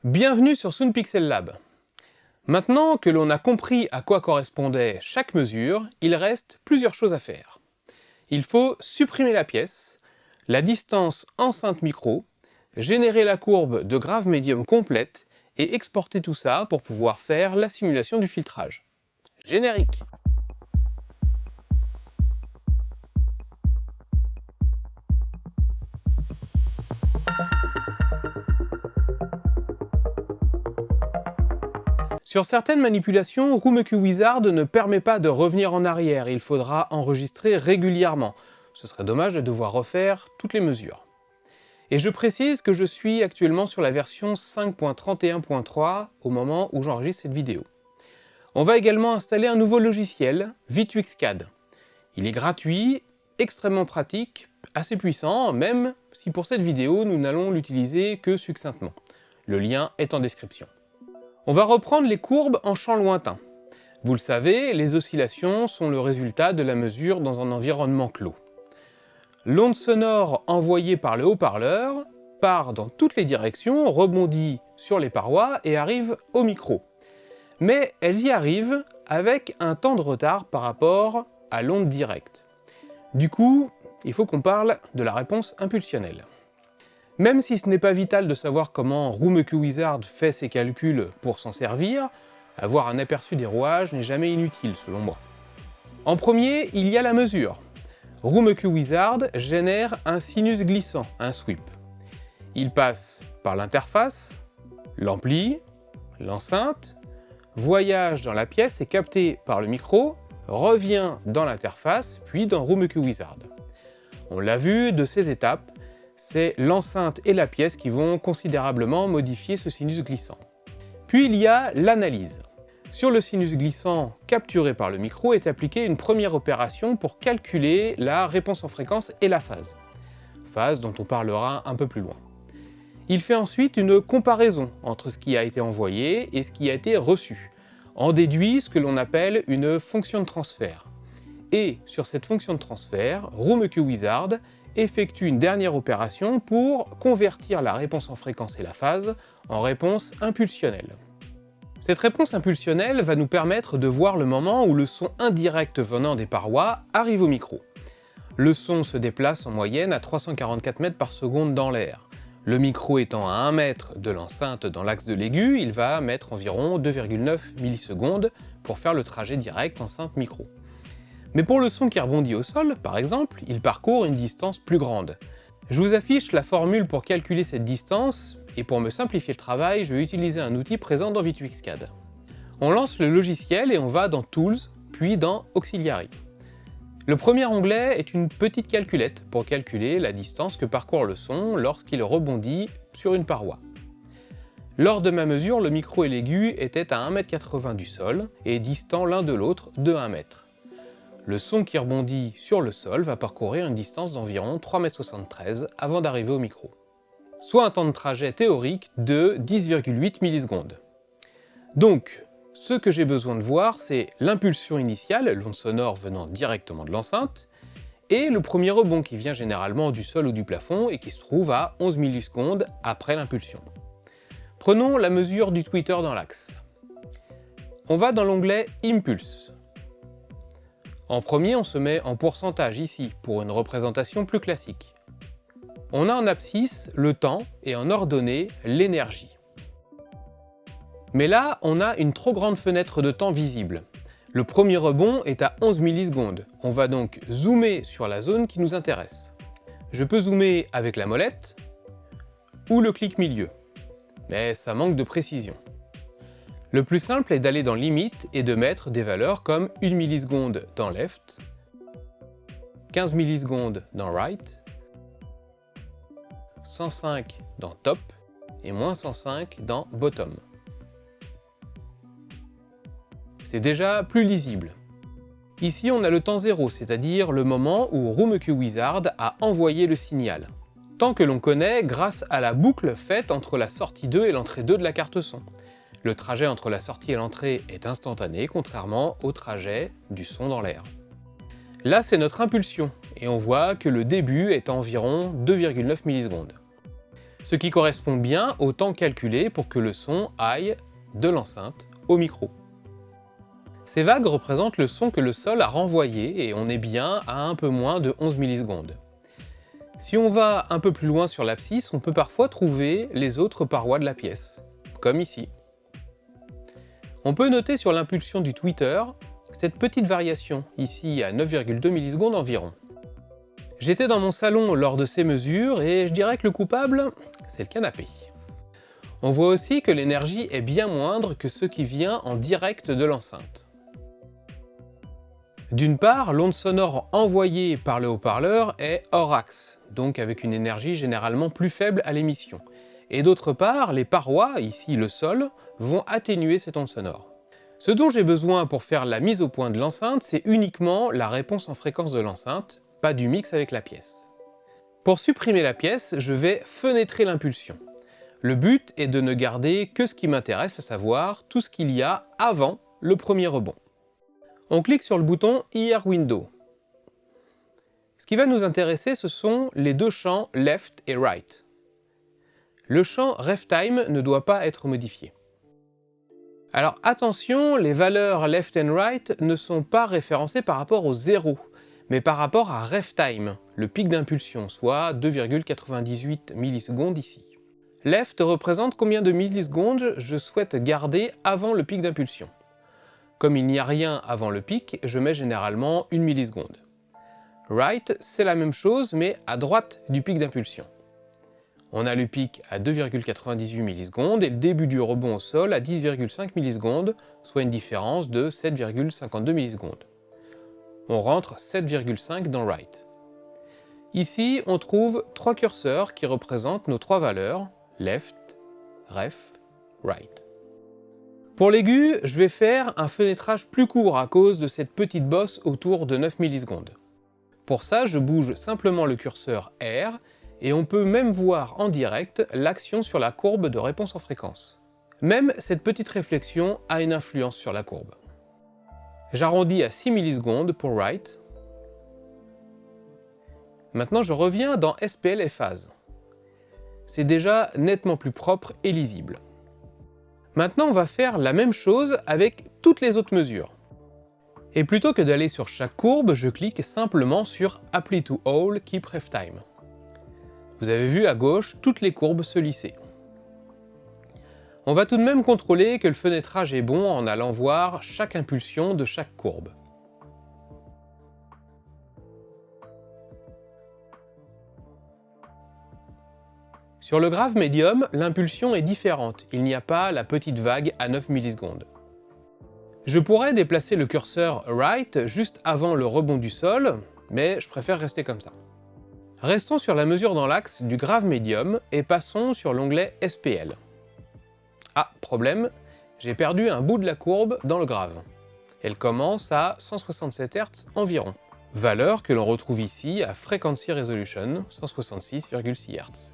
Bienvenue sur Soundpixel Lab. Maintenant que l'on a compris à quoi correspondait chaque mesure, il reste plusieurs choses à faire. Il faut supprimer la pièce, la distance enceinte micro, générer la courbe de grave médium complète et exporter tout ça pour pouvoir faire la simulation du filtrage. Générique! Sur certaines manipulations, RoomEQ Wizard ne permet pas de revenir en arrière, il faudra enregistrer régulièrement. Ce serait dommage de devoir refaire toutes les mesures. Et je précise que je suis actuellement sur la version 5.31.3 au moment où j'enregistre cette vidéo. On va également installer un nouveau logiciel, V2X-CAD. Il est gratuit, extrêmement pratique, assez puissant, même si pour cette vidéo nous n'allons l'utiliser que succinctement. Le lien est en description. On va reprendre les courbes en champ lointain. Vous le savez, les oscillations sont le résultat de la mesure dans un environnement clos. L'onde sonore envoyée par le haut-parleur part dans toutes les directions, rebondit sur les parois et arrive au micro. Mais elles y arrivent avec un temps de retard par rapport à l'onde directe. Du coup, il faut qu'on parle de la réponse impulsionnelle. Même si ce n'est pas vital de savoir comment RoomEQ Wizard fait ses calculs pour s'en servir, avoir un aperçu des rouages n'est jamais inutile selon moi. En premier, il y a la mesure. RoomEQ Wizard génère un sinus glissant, un sweep. Il passe par l'interface, l'ampli, l'enceinte, voyage dans la pièce, est capté par le micro, revient dans l'interface, puis dans RoomEQ Wizard. On l'a vu, de ces étapes, c'est l'enceinte et la pièce qui vont considérablement modifier ce sinus glissant. Puis il y a l'analyse. Sur le sinus glissant capturé par le micro est appliquée une première opération pour calculer la réponse en fréquence et la phase. Phase dont on parlera un peu plus loin. Il fait ensuite une comparaison entre ce qui a été envoyé et ce qui a été reçu. En déduit ce que l'on appelle une fonction de transfert. Et sur cette fonction de transfert, RoomEQ Wizard effectue une dernière opération pour convertir la réponse en fréquence et la phase en réponse impulsionnelle. Cette réponse impulsionnelle va nous permettre de voir le moment où le son indirect venant des parois arrive au micro. Le son se déplace en moyenne à 344 mètres par seconde dans l'air. Le micro étant à 1 mètre de l'enceinte dans l'axe de l'aigu, il va mettre environ 2,9 millisecondes pour faire le trajet direct enceinte-micro. Mais pour le son qui rebondit au sol, par exemple, il parcourt une distance plus grande. Je vous affiche la formule pour calculer cette distance, et pour me simplifier le travail, je vais utiliser un outil présent dans V2X-CAD. On lance le logiciel et on va dans Tools, puis dans Auxiliary. Le premier onglet est une petite calculette pour calculer la distance que parcourt le son lorsqu'il rebondit sur une paroi. Lors de ma mesure, le micro et l'aigu étaient à 1,80 m du sol et distants l'un de l'autre de 1 m. Le son qui rebondit sur le sol va parcourir une distance d'environ 3,73 m avant d'arriver au micro. Soit un temps de trajet théorique de 10,8 millisecondes. Donc, ce que j'ai besoin de voir, c'est l'impulsion initiale, l'onde sonore venant directement de l'enceinte, et le premier rebond qui vient généralement du sol ou du plafond et qui se trouve à 11 millisecondes après l'impulsion. Prenons la mesure du tweeter dans l'axe. On va dans l'onglet Impulse. En premier, on se met en pourcentage ici, pour une représentation plus classique. On a en abscisse le temps et en ordonnée l'énergie. Mais là, on a une trop grande fenêtre de temps visible. Le premier rebond est à 11 millisecondes. On va donc zoomer sur la zone qui nous intéresse. Je peux zoomer avec la molette ou le clic milieu, mais ça manque de précision. Le plus simple est d'aller dans Limite et de mettre des valeurs comme 1 milliseconde dans Left, 15 millisecondes dans Right, 105 dans Top et moins 105 dans Bottom. C'est déjà plus lisible. Ici on a le temps zéro, c'est-à-dire le moment où RoomEQ Wizard a envoyé le signal. Temps que l'on connaît grâce à la boucle faite entre la sortie 2 et l'entrée 2 de la carte son. Le trajet entre la sortie et l'entrée est instantané, contrairement au trajet du son dans l'air. Là, c'est notre impulsion, et on voit que le début est à environ 2,9 millisecondes. ce qui correspond bien au temps calculé pour que le son aille de l'enceinte au micro. Ces vagues représentent le son que le sol a renvoyé et on est bien à un peu moins de 11 millisecondes. Si on va un peu plus loin sur l'abscisse, on peut parfois trouver les autres parois de la pièce, comme ici. On peut noter sur l'impulsion du tweeter cette petite variation, ici à 9,2 millisecondes environ. J'étais dans mon salon lors de ces mesures et je dirais que le coupable, c'est le canapé. On voit aussi que l'énergie est bien moindre que ce qui vient en direct de l'enceinte. D'une part, l'onde sonore envoyée par le haut-parleur est hors axe, donc avec une énergie généralement plus faible à l'émission. Et d'autre part, les parois, ici le sol, vont atténuer cette onde sonore. Ce dont j'ai besoin pour faire la mise au point de l'enceinte, c'est uniquement la réponse en fréquence de l'enceinte, pas du mix avec la pièce. Pour supprimer la pièce, je vais fenêtrer l'impulsion. Le but est de ne garder que ce qui m'intéresse, à savoir tout ce qu'il y a avant le premier rebond. On clique sur le bouton Here Window. Ce qui va nous intéresser, ce sont les deux champs Left et Right. Le champ RefTime ne doit pas être modifié. Alors attention, les valeurs Left and Right ne sont pas référencées par rapport au 0, mais par rapport à RefTime, le pic d'impulsion, soit 2,98 millisecondes ici. Left représente combien de millisecondes je souhaite garder avant le pic d'impulsion. Comme il n'y a rien avant le pic, je mets généralement 1 milliseconde. Right, c'est la même chose, mais à droite du pic d'impulsion. On a le pic à 2,98 millisecondes et le début du rebond au sol à 10,5 millisecondes, soit une différence de 7,52 millisecondes. On rentre 7,5 dans Right. Ici, on trouve trois curseurs qui représentent nos trois valeurs, Left, Ref, Right. Pour l'aigu, je vais faire un fenêtrage plus court à cause de cette petite bosse autour de 9 millisecondes. Pour ça, je bouge simplement le curseur R et on peut même voir en direct l'action sur la courbe de réponse en fréquence. Même cette petite réflexion a une influence sur la courbe. J'arrondis à 6 millisecondes pour Right. Maintenant, je reviens dans SPL et phase. C'est déjà nettement plus propre et lisible. Maintenant, on va faire la même chose avec toutes les autres mesures. Et plutôt que d'aller sur chaque courbe, je clique simplement sur Apply to All, Keep RefTime. Vous avez vu à gauche toutes les courbes se lisser. On va tout de même contrôler que le fenêtrage est bon en allant voir chaque impulsion de chaque courbe. Sur le grave médium, l'impulsion est différente, il n'y a pas la petite vague à 9 millisecondes. Je pourrais déplacer le curseur Right juste avant le rebond du sol, mais je préfère rester comme ça. Restons sur la mesure dans l'axe du grave médium et passons sur l'onglet SPL. Ah, problème, j'ai perdu un bout de la courbe dans le grave. Elle commence à 167 Hz environ, valeur que l'on retrouve ici à Frequency Resolution, 166,6 Hz.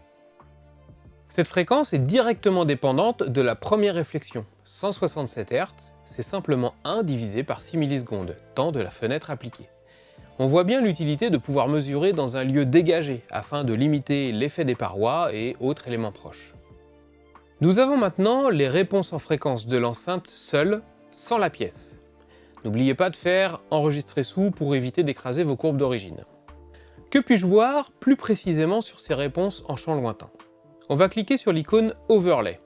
Cette fréquence est directement dépendante de la première réflexion. 167 Hz, c'est simplement 1 divisé par 6 millisecondes, temps de la fenêtre appliquée. On voit bien l'utilité de pouvoir mesurer dans un lieu dégagé, afin de limiter l'effet des parois et autres éléments proches. Nous avons maintenant les réponses en fréquence de l'enceinte seule, sans la pièce. N'oubliez pas de faire enregistrer sous pour éviter d'écraser vos courbes d'origine. Que puis-je voir plus précisément sur ces réponses en champ lointain ? On va cliquer sur l'icône Overlay.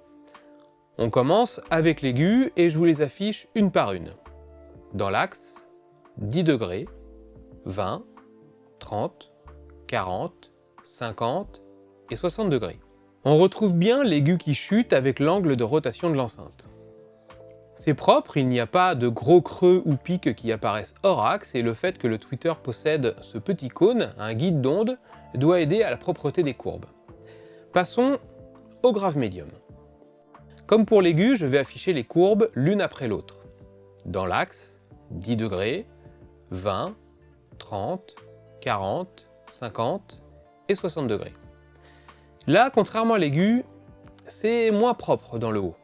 On commence avec l'aigu et je vous les affiche une par une. Dans l'axe, 10 degrés, 20, 30, 40, 50 et 60 degrés. On retrouve bien l'aigu qui chute avec l'angle de rotation de l'enceinte. C'est propre, il n'y a pas de gros creux ou pics qui apparaissent hors axe et le fait que le tweeter possède ce petit cône, un guide d'onde, doit aider à la propreté des courbes. Passons au grave médium. Comme pour l'aigu, je vais afficher les courbes l'une après l'autre. Dans l'axe, 10 degrés, 20, 30, 40, 50 et 60 degrés. Là, contrairement à l'aigu, c'est moins propre dans le haut.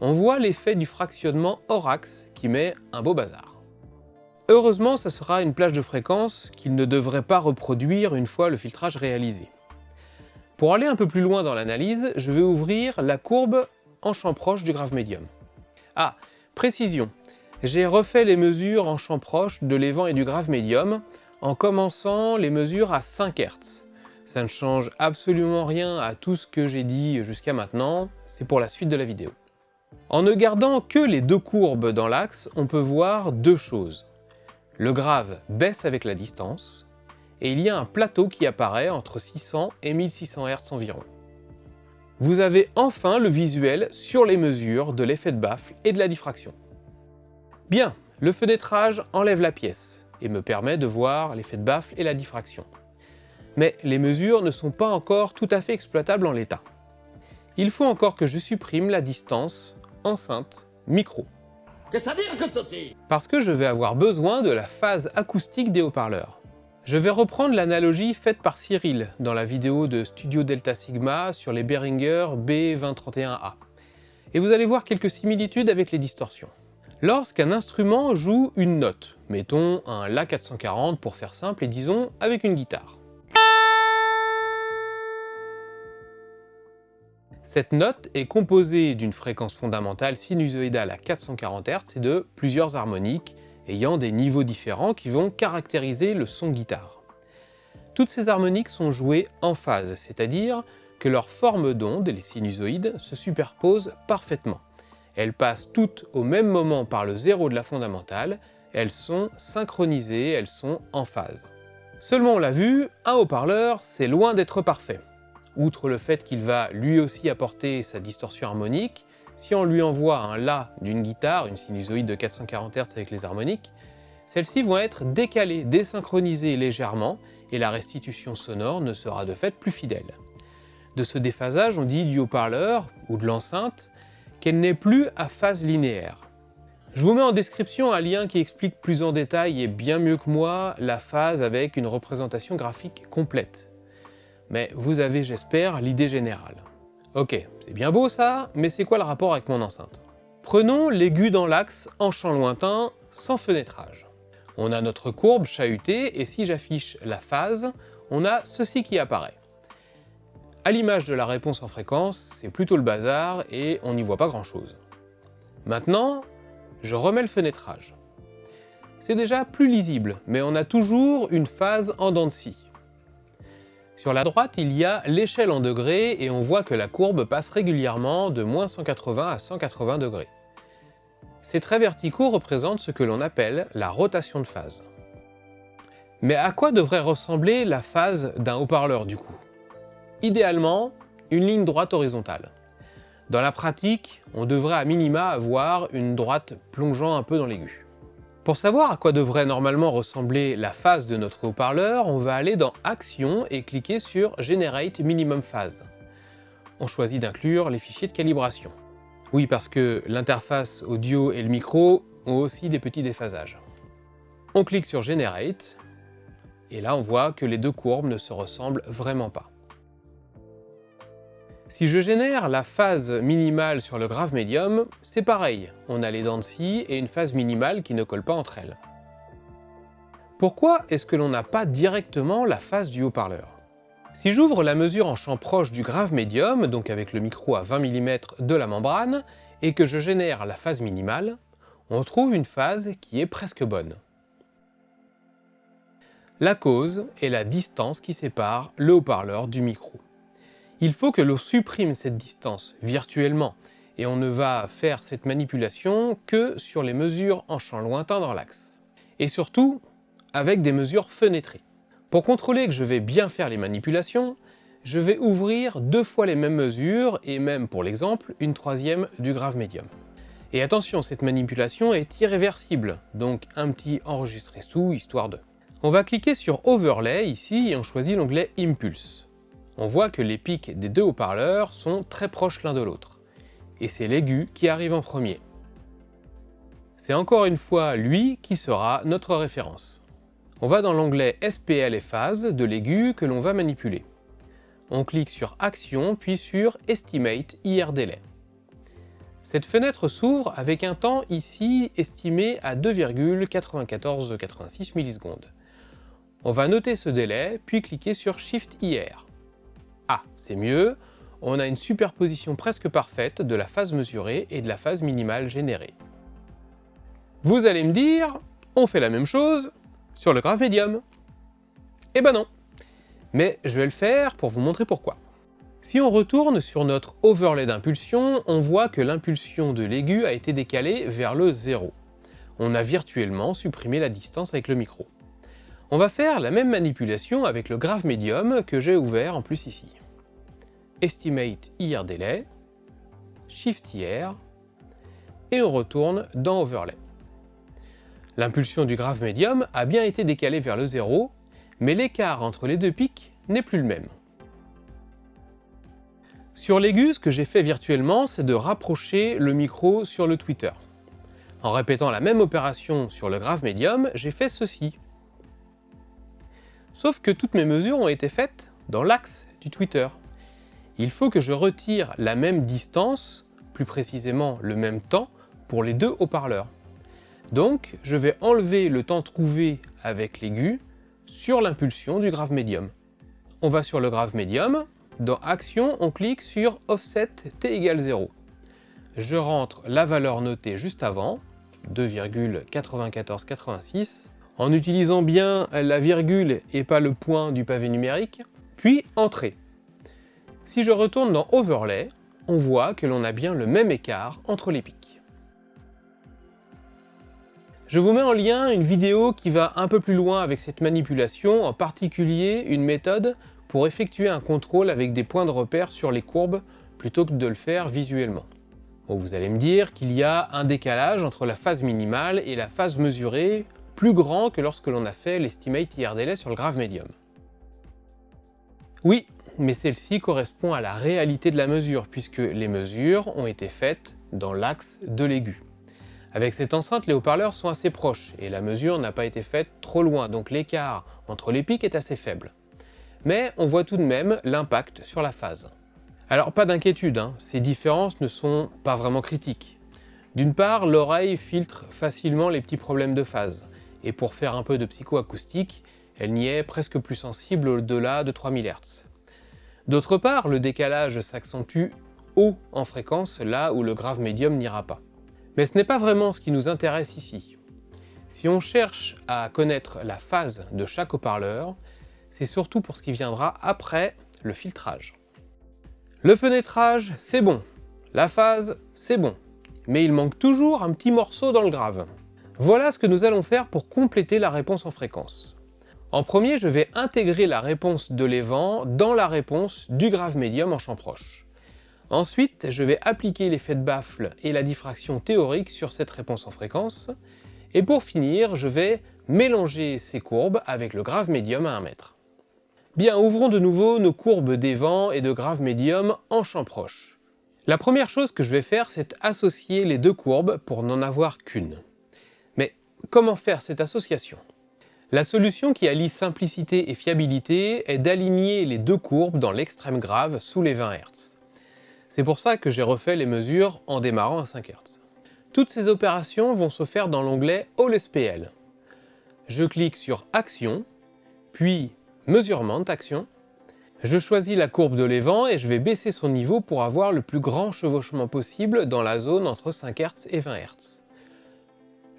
On voit l'effet du fractionnement hors axe qui met un beau bazar. Heureusement, ça sera une plage de fréquence qu'il ne devrait pas reproduire une fois le filtrage réalisé. Pour aller un peu plus loin dans l'analyse, je vais ouvrir la courbe en champ proche du grave médium. Ah, précision, j'ai refait les mesures en champ proche de l'évent et du grave médium en commençant les mesures à 5 Hz. Ça ne change absolument rien à tout ce que j'ai dit jusqu'à maintenant, c'est pour la suite de la vidéo. En ne gardant que les deux courbes dans l'axe, on peut voir deux choses. Le grave baisse avec la distance, et il y a un plateau qui apparaît entre 600 et 1600 Hz environ. Vous avez enfin le visuel sur les mesures de l'effet de baffle et de la diffraction. Bien, le fenêtrage enlève la pièce et me permet de voir l'effet de baffle et la diffraction. Mais les mesures ne sont pas encore tout à fait exploitables en l'état. Il faut encore que je supprime la distance enceinte micro. Qu'est-ce que ça veut dire que ceci? Parce que je vais avoir besoin de la phase acoustique des haut-parleurs. Je vais reprendre l'analogie faite par Cyril dans la vidéo de Studio Delta Sigma sur les Behringer B2031A. Et vous allez voir quelques similitudes avec les distorsions. Lorsqu'un instrument joue une note, mettons un La 440 pour faire simple et disons avec une guitare. Cette note est composée d'une fréquence fondamentale sinusoïdale à 440 Hz et de plusieurs harmoniques ayant des niveaux différents qui vont caractériser le son guitare. Toutes ces harmoniques sont jouées en phase, c'est-à-dire que leur forme d'onde, les sinusoïdes, se superposent parfaitement. Elles passent toutes au même moment par le zéro de la fondamentale, elles sont synchronisées, elles sont en phase. Seulement on l'a vu, un haut-parleur c'est loin d'être parfait. Outre le fait qu'il va lui aussi apporter sa distorsion harmonique, si on lui envoie un La d'une guitare, une sinusoïde de 440 Hz avec les harmoniques, celles-ci vont être décalées, désynchronisées légèrement, et la restitution sonore ne sera de fait plus fidèle. De ce déphasage, on dit du haut-parleur, ou de l'enceinte, qu'elle n'est plus à phase linéaire. Je vous mets en description un lien qui explique plus en détail et bien mieux que moi la phase avec une représentation graphique complète. Mais vous avez, j'espère, l'idée générale. Ok, c'est bien beau ça, mais c'est quoi le rapport avec mon enceinte? Prenons l'aigu dans l'axe en champ lointain, sans fenêtrage. On a notre courbe chahutée, et si j'affiche la phase, on a ceci qui apparaît. À l'image de la réponse en fréquence, c'est plutôt le bazar, et on n'y voit pas grand-chose. Maintenant, je remets le fenêtrage. C'est déjà plus lisible, mais on a toujours une phase en dents de scie. Sur la droite, il y a l'échelle en degrés et on voit que la courbe passe régulièrement de -180 à 180 degrés. Ces traits verticaux représentent ce que l'on appelle la rotation de phase. Mais à quoi devrait ressembler la phase d'un haut-parleur du coup? Idéalement, une ligne droite horizontale. Dans la pratique, on devrait à minima avoir une droite plongeant un peu dans l'aigu. Pour savoir à quoi devrait normalement ressembler la phase de notre haut-parleur, on va aller dans Action et cliquer sur Generate Minimum Phase. On choisit d'inclure les fichiers de calibration. Oui, parce que l'interface audio et le micro ont aussi des petits déphasages. On clique sur Generate, et là on voit que les deux courbes ne se ressemblent vraiment pas. Si je génère la phase minimale sur le grave médium, c'est pareil, on a les dents de scie et une phase minimale qui ne colle pas entre elles. Pourquoi est-ce que l'on n'a pas directement la phase du haut-parleur? Si j'ouvre la mesure en champ proche du grave médium, donc avec le micro à 20 mm de la membrane, et que je génère la phase minimale, on trouve une phase qui est presque bonne. La cause est la distance qui sépare le haut-parleur du micro. Il faut que l'on supprime cette distance virtuellement, et on ne va faire cette manipulation que sur les mesures en champ lointain dans l'axe. Et surtout, avec des mesures fenêtrées. Pour contrôler que je vais bien faire les manipulations, je vais ouvrir 2 fois les mêmes mesures, et même pour l'exemple, une troisième du grave médium. Et attention, cette manipulation est irréversible, donc un petit enregistrer sous, histoire de. On va cliquer sur Overlay ici, et on choisit l'onglet Impulse. On voit que les pics des deux haut-parleurs sont très proches l'un de l'autre. Et c'est l'aigu qui arrive en premier. C'est encore une fois lui qui sera notre référence. On va dans l'onglet SPL et phase de l'aigu que l'on va manipuler. On clique sur Action puis sur Estimate IR Delay. Cette fenêtre s'ouvre avec un temps ici estimé à 2,9486 millisecondes. On va noter ce délai puis cliquer sur Shift IR. Ah, c'est mieux, on a une superposition presque parfaite de la phase mesurée et de la phase minimale générée. Vous allez me dire, on fait la même chose sur le graphe médium. Eh ben non, mais je vais le faire pour vous montrer pourquoi. Si on retourne sur notre overlay d'impulsion, on voit que l'impulsion de l'aigu a été décalée vers le 0. On a virtuellement supprimé la distance avec le micro. On va faire la même manipulation avec le graphe médium que j'ai ouvert en plus ici. Estimate IR Delay, Shift IR, et on retourne dans Overlay. L'impulsion du graphe médium a bien été décalée vers le 0, mais l'écart entre les deux pics n'est plus le même. Sur l'aigu, ce que j'ai fait virtuellement, c'est de rapprocher le micro sur le tweeter. En répétant la même opération sur le graphe médium, j'ai fait ceci. Sauf que toutes mes mesures ont été faites dans l'axe du tweeter. Il faut que je retire la même distance, plus précisément le même temps, pour les deux haut-parleurs. Donc, je vais enlever le temps trouvé avec l'aigu sur l'impulsion du graphe médium. On va sur le graphe médium, dans Action, on clique sur Offset t égale 0. Je rentre la valeur notée juste avant, 2,9486, en utilisant bien la virgule et pas le point du pavé numérique, puis Entrée. Si je retourne dans Overlay, on voit que l'on a bien le même écart entre les pics. Je vous mets en lien une vidéo qui va un peu plus loin avec cette manipulation, en particulier une méthode pour effectuer un contrôle avec des points de repère sur les courbes plutôt que de le faire visuellement. Bon, vous allez me dire qu'il y a un décalage entre la phase minimale et la phase mesurée plus grand que lorsque l'on a fait l'estimate IR Delay sur le graphe médium. Oui, mais celle-ci correspond à la réalité de la mesure puisque les mesures ont été faites dans l'axe de l'aigu. Avec cette enceinte, les haut-parleurs sont assez proches et la mesure n'a pas été faite trop loin, donc l'écart entre les pics est assez faible. Mais on voit tout de même l'impact sur la phase. Alors pas d'inquiétude, ces différences ne sont pas vraiment critiques. D'une part, l'oreille filtre facilement les petits problèmes de phase, et pour faire un peu de psychoacoustique, elle n'y est presque plus sensible au-delà de 3000 Hz. D'autre part, le décalage s'accentue haut en fréquence là où le graphe médium n'ira pas. Mais ce n'est pas vraiment ce qui nous intéresse ici. Si on cherche à connaître la phase de chaque haut-parleur, c'est surtout pour ce qui viendra après le filtrage. Le fenêtrage, c'est bon. La phase, c'est bon. Mais il manque toujours un petit morceau dans le grave. Voilà ce que nous allons faire pour compléter la réponse en fréquence. En premier, je vais intégrer la réponse de l'évent dans la réponse du graphe médium en champ proche. Ensuite, je vais appliquer l'effet de baffle et la diffraction théorique sur cette réponse en fréquence. Et pour finir, je vais mélanger ces courbes avec le graphe médium à 1 mètre. Bien, ouvrons de nouveau nos courbes d'évent et de graphe médium en champ proche. La première chose que je vais faire, c'est associer les deux courbes pour n'en avoir qu'une. Mais comment faire cette association? La solution qui allie simplicité et fiabilité est d'aligner les deux courbes dans l'extrême grave sous les 20 Hz. C'est pour ça que j'ai refait les mesures en démarrant à 5 Hz. Toutes ces opérations vont se faire dans l'onglet All SPL. Je clique sur Action, puis Mesurement Action. Je choisis la courbe de l'évent et je vais baisser son niveau pour avoir le plus grand chevauchement possible dans la zone entre 5 Hz et 20 Hz.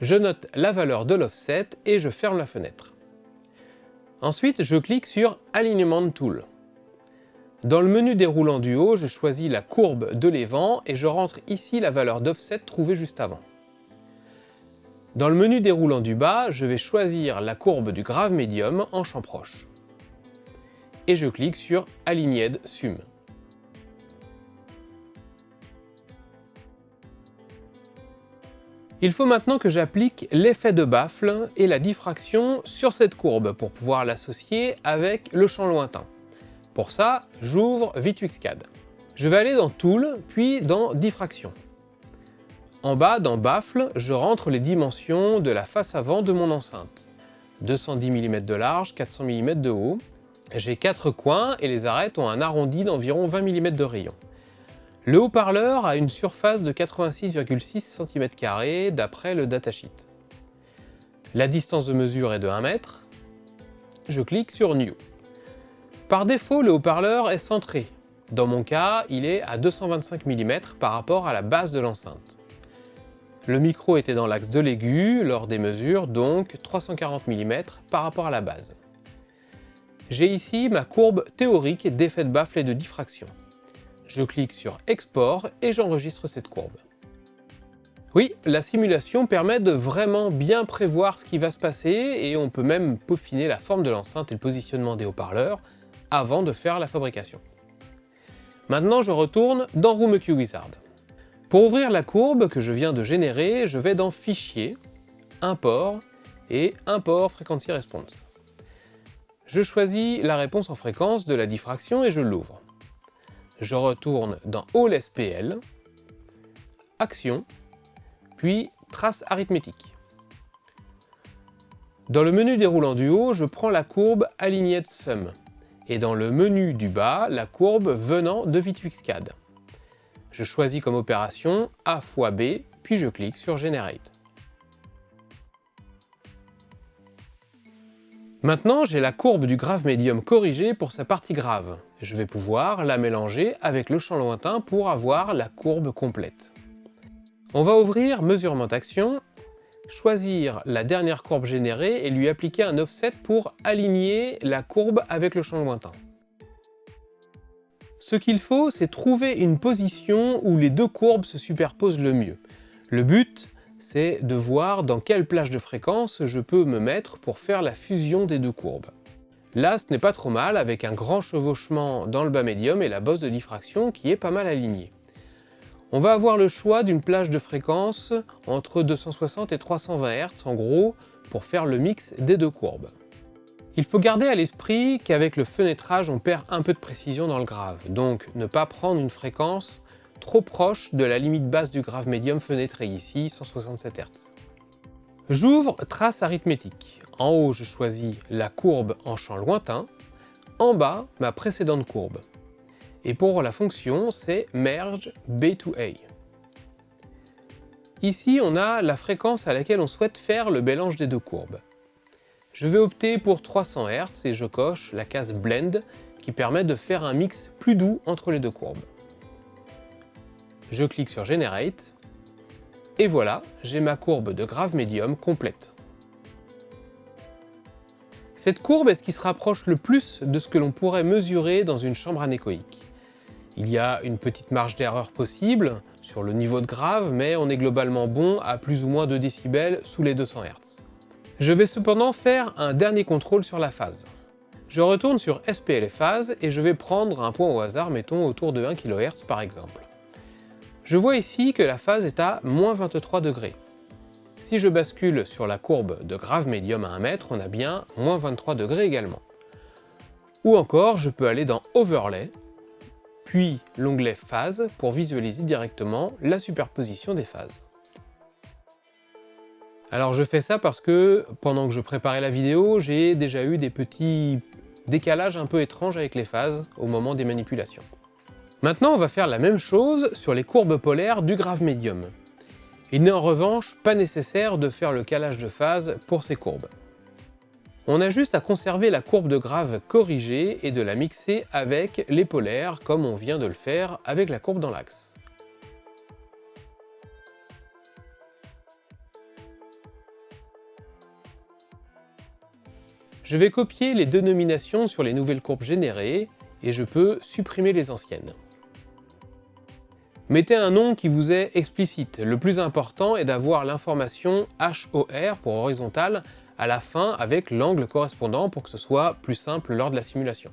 Je note la valeur de l'offset et je ferme la fenêtre. Ensuite, je clique sur Alignement Tool. Dans le menu déroulant du haut, je choisis la courbe de l'évent et je rentre ici la valeur d'offset trouvée juste avant. Dans le menu déroulant du bas, je vais choisir la courbe du graphe médium en champ proche. Et je clique sur Aligned Sum. Il faut maintenant que j'applique l'effet de baffle et la diffraction sur cette courbe pour pouvoir l'associer avec le champ lointain. Pour ça, j'ouvre V2XCAD. Je vais aller dans Tool, puis dans Diffraction. En bas, dans Baffle, je rentre les dimensions de la face avant de mon enceinte. 210 mm de large, 400 mm de haut. J'ai 4 coins et les arêtes ont un arrondi d'environ 20 mm de rayon. Le haut-parleur a une surface de 86,6 cm² d'après le datasheet. La distance de mesure est de 1 mètre. Je clique sur New. Par défaut, le haut-parleur est centré. Dans mon cas, il est à 225 mm par rapport à la base de l'enceinte. Le micro était dans l'axe de l'aigu lors des mesures, donc 340 mm par rapport à la base. J'ai ici ma courbe théorique d'effet de baffle et de diffraction. Je clique sur Export et j'enregistre cette courbe. Oui, la simulation permet de vraiment bien prévoir ce qui va se passer et on peut même peaufiner la forme de l'enceinte et le positionnement des haut-parleurs avant de faire la fabrication. Maintenant, je retourne dans Room EQ Wizard. Pour ouvrir la courbe que je viens de générer, je vais dans Fichier, Import et Import Frequency Response. Je choisis la réponse en fréquence de la diffraction et je l'ouvre. Je retourne dans All SPL, Action, puis Trace arithmétique. Dans le menu déroulant du haut, je prends la courbe Aligned Sum, et dans le menu du bas, la courbe venant de VTwixCAD. Je choisis comme opération A fois B, puis je clique sur Generate. Maintenant, j'ai la courbe du grave médium corrigée pour sa partie grave. Je vais pouvoir la mélanger avec le champ lointain pour avoir la courbe complète. On va ouvrir Mesurement Action, choisir la dernière courbe générée et lui appliquer un offset pour aligner la courbe avec le champ lointain. Ce qu'il faut, c'est trouver une position où les deux courbes se superposent le mieux. Le but, c'est de voir dans quelle plage de fréquence je peux me mettre pour faire la fusion des deux courbes. Là, ce n'est pas trop mal avec un grand chevauchement dans le bas médium et la bosse de diffraction qui est pas mal alignée. On va avoir le choix d'une plage de fréquence entre 260 et 320 Hz en gros pour faire le mix des deux courbes. Il faut garder à l'esprit qu'avec le fenêtrage on perd un peu de précision dans le grave, donc ne pas prendre une fréquence trop proche de la limite basse du grave médium fenêtré ici, 167 Hz. J'ouvre Trace arithmétique. En haut, je choisis la courbe en champ lointain, en bas, ma précédente courbe. Et pour la fonction, c'est Merge B to A. Ici, on a la fréquence à laquelle on souhaite faire le mélange des deux courbes. Je vais opter pour 300 Hz et je coche la case Blend qui permet de faire un mix plus doux entre les deux courbes. Je clique sur Generate, et voilà, j'ai ma courbe de grave médium complète. Cette courbe est ce qui se rapproche le plus de ce que l'on pourrait mesurer dans une chambre anéchoïque. Il y a une petite marge d'erreur possible sur le niveau de grave, mais on est globalement bon à plus ou moins 2 décibels sous les 200 Hz. Je vais cependant faire un dernier contrôle sur la phase. Je retourne sur SPL et phase et je vais prendre un point au hasard, mettons autour de 1 kHz par exemple. Je vois ici que la phase est à moins 23 degrés. Si je bascule sur la courbe de grave médium à 1 mètre, on a bien moins 23 degrés également. Ou encore, je peux aller dans Overlay, puis l'onglet Phase pour visualiser directement la superposition des phases. Alors je fais ça parce que pendant que je préparais la vidéo, j'ai déjà eu des petits décalages un peu étranges avec les phases au moment des manipulations. Maintenant, on va faire la même chose sur les courbes polaires du grave médium. Il n'est en revanche pas nécessaire de faire le calage de phase pour ces courbes. On a juste à conserver la courbe de grave corrigée et de la mixer avec les polaires comme on vient de le faire avec la courbe dans l'axe. Je vais copier les dénominations sur les nouvelles courbes générées et je peux supprimer les anciennes. Mettez un nom qui vous est explicite. Le plus important est d'avoir l'information HOR pour horizontal à la fin avec l'angle correspondant pour que ce soit plus simple lors de la simulation.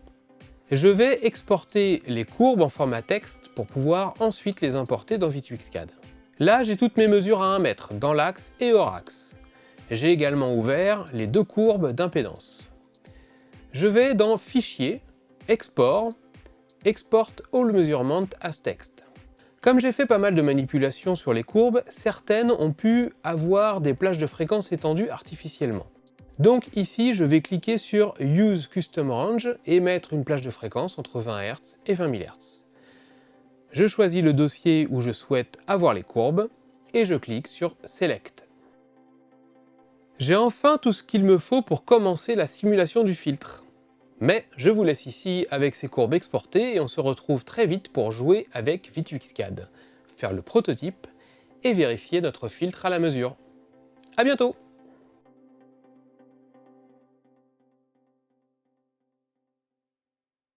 Je vais exporter les courbes en format texte pour pouvoir ensuite les importer dans VTwixCAD. Là, j'ai toutes mes mesures à 1 mètre, dans l'axe et hors axe. J'ai également ouvert les deux courbes d'impédance. Je vais dans Fichier, Export, Export All Measurement as Text. Comme j'ai fait pas mal de manipulations sur les courbes, certaines ont pu avoir des plages de fréquences étendues artificiellement. Donc ici, je vais cliquer sur Use Custom Range et mettre une plage de fréquence entre 20 Hz et 20 000 Hz. Je choisis le dossier où je souhaite avoir les courbes et je clique sur Select. J'ai enfin tout ce qu'il me faut pour commencer la simulation du filtre. Mais je vous laisse ici avec ces courbes exportées et on se retrouve très vite pour jouer avec V2X CAD, faire le prototype et vérifier notre filtre à la mesure. A bientôt!